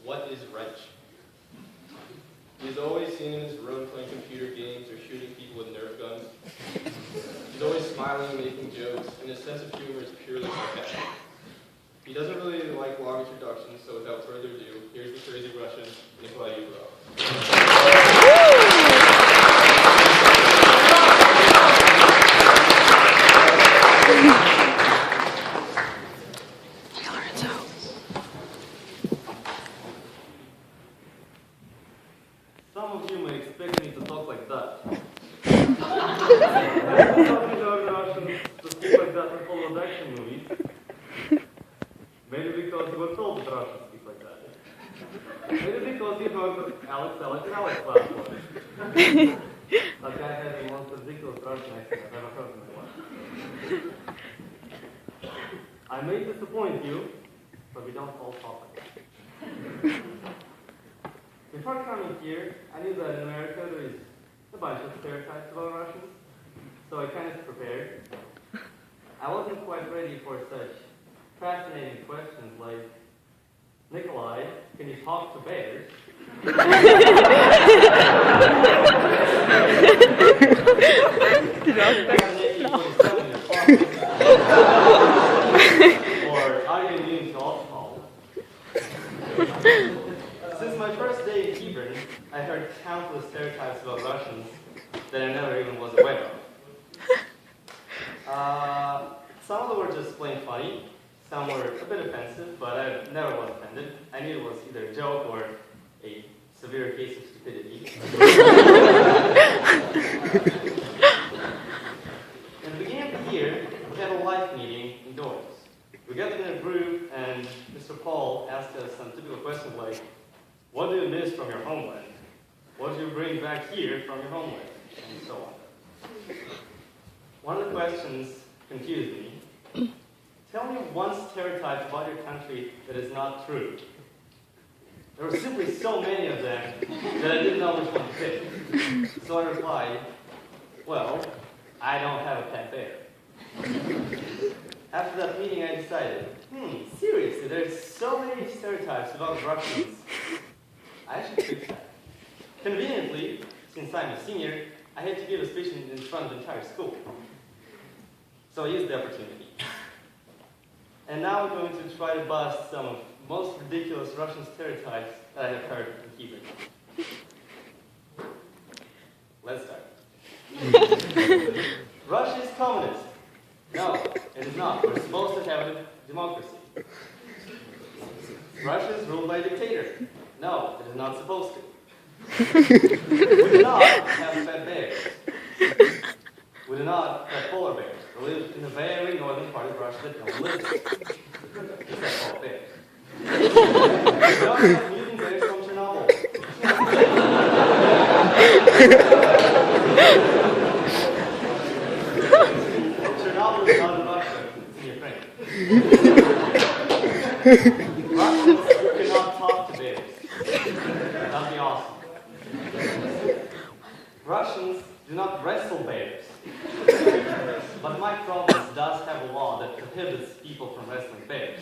What is wrench? He's always seen in his room playing computer games or shooting people with Nerf guns. He's always smiling and making jokes, and his sense of humor is purely sarcastic. He doesn't really like long introductions, so without further ado, here's the crazy Russian, Nikolai Uberov. Some of you may expect me to talk like that. I'm talking to Russians to speak like that in Polish action movies. Maybe because you were told that Russians speak like that. Maybe because you heard Alex last one. That guy has the most ridiculous Russian accent I've ever heard in my life. I may disappoint you, but we don't all talk like that. Before coming here, I knew that in America there is a bunch of stereotypes about Russians, so I kind of prepared. I wasn't quite ready for such fascinating questions like, Nikolai, can you talk to bears? Or are you immune to alcohol? Since my first day in Hebron, I heard countless stereotypes about Russians that I never even was aware of. Some of them were just plain funny, some were a bit offensive, but I never was offended. I knew it was either a joke or a severe case of stupidity. In the beginning of the year, we had a life meeting indoors. We gathered in a group, and Mr. Paul asked us some typical questions like, what do you miss from your homeland? What do you bring back here from your homeland? And so on. One of the questions confused me. Tell me one stereotype about your country that is not true. There were simply so many of them that I didn't know which one to pick. So I replied, well, I don't have a pet bear. After that meeting, I decided, seriously, there's so many stereotypes about Russians. I should fix that. Conveniently, since I'm a senior, I had to give a speech in front of the entire school. So I used the opportunity. And now I'm going to try to bust some of the most ridiculous Russian stereotypes that I have heard in Hebrew. Let's start. Russia is communist. No, it is not. We're supposed to have a democracy. Russia is ruled by a dictator. No, it is not supposed to. We do not have pet bears. We do not have polar bears. We live in the very northern part of Russia that no one lives in. Except polar bears. We don't have mutant bears from Chernobyl. Chernobyl is not in Russia, it's in Ukraine. Russians cannot talk to bears. That'd be awesome. Russians do not wrestle bears. But my province does have a law that prohibits people from wrestling bears.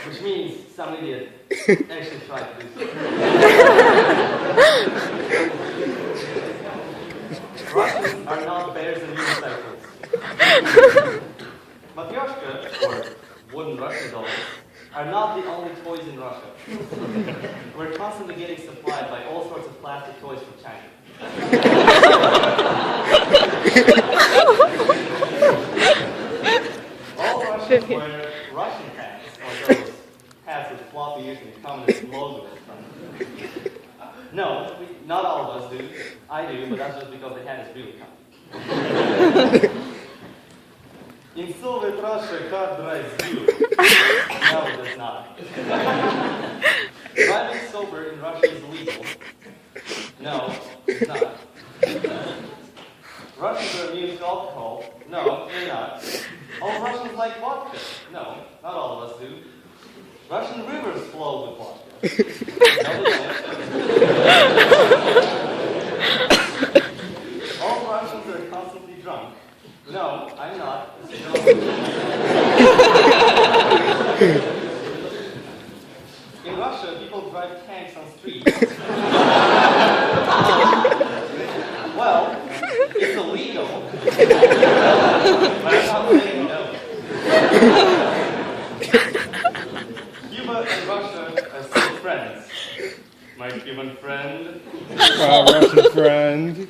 Which means some idiot actually tried to do so. Russians are not bears and unicycles. Matryoshka, or wooden Russian dolls, are not the only toys in Russia. We're constantly getting supplied by all sorts of plastic toys from China. All Russians wear Russian hats, or those hats with floppy ears and the communist logo on them. No, not all of us do. I do, but that's just because the hat is really comfy. In Soviet Russia, car drives you. No, it does not. Driving sober in Russia is illegal. No, it's not. Russians are immune to alcohol. No, they're not. All Russians like vodka. No, not all of us do. Russian rivers flow with vodka. No, they don't. All Russians are constantly drunk. No, I'm not. In Russia, people human friend. Russian friend.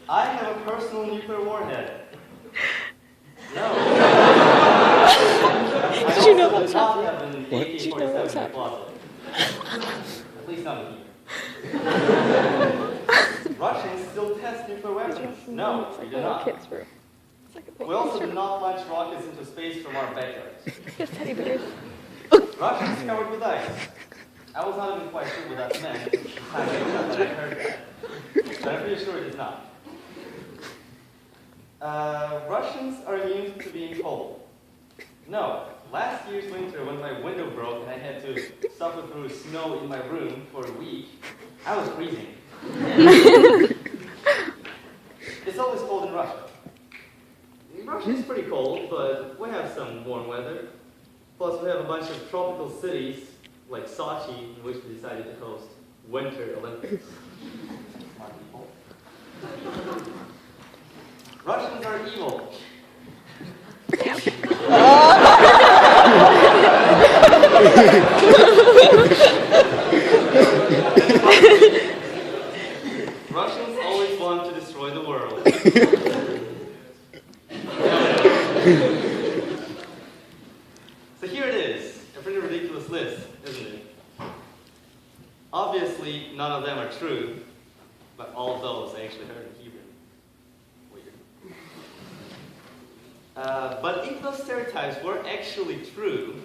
I have a personal nuclear warhead. No. Did you know that was happening? What? Did you know that was happening? At least not in here. Russians still test nuclear weapons. No, we do not. Kids were. It's like a big We also picture. do not launch rockets into space from our backyards. Yes, teddy bears. Russians covered with ice. I was not even quite sure what that meant at the time that I heard that. But I'm pretty sure it is not. Russians are immune to being cold. No. Last year's winter, when my window broke and I had to suffer through snow in my room for a week, I was freezing. It's always cold in Russia. Russia is pretty cold, but we have some warm weather. Plus, we have a bunch of tropical cities, like Sochi, in which we decided to host Winter Olympics. Smart people. Russians are evil. Russians always want to destroy the world. So here it is, a pretty ridiculous list, isn't it? Obviously, none of them are true, but all of those I actually heard in Hebrew. Weird. But if those stereotypes were actually true,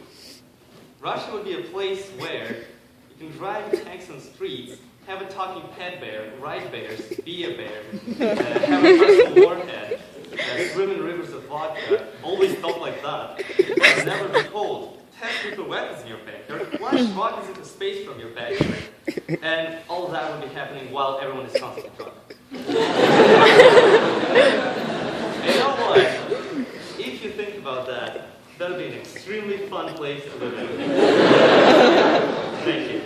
Russia would be a place where you can drive tanks on streets, have a talking pet bear, ride bears, be a bear, have a personal warhead, swim in rivers of vodka, always talk like that, never be cold, test nuclear weapons in your backyard, launch rockets into space from your backyard, and all of that would be happening while everyone is constantly drunk. And you know what? If you think about that, that would be an extremely fun place to live in. Thank you.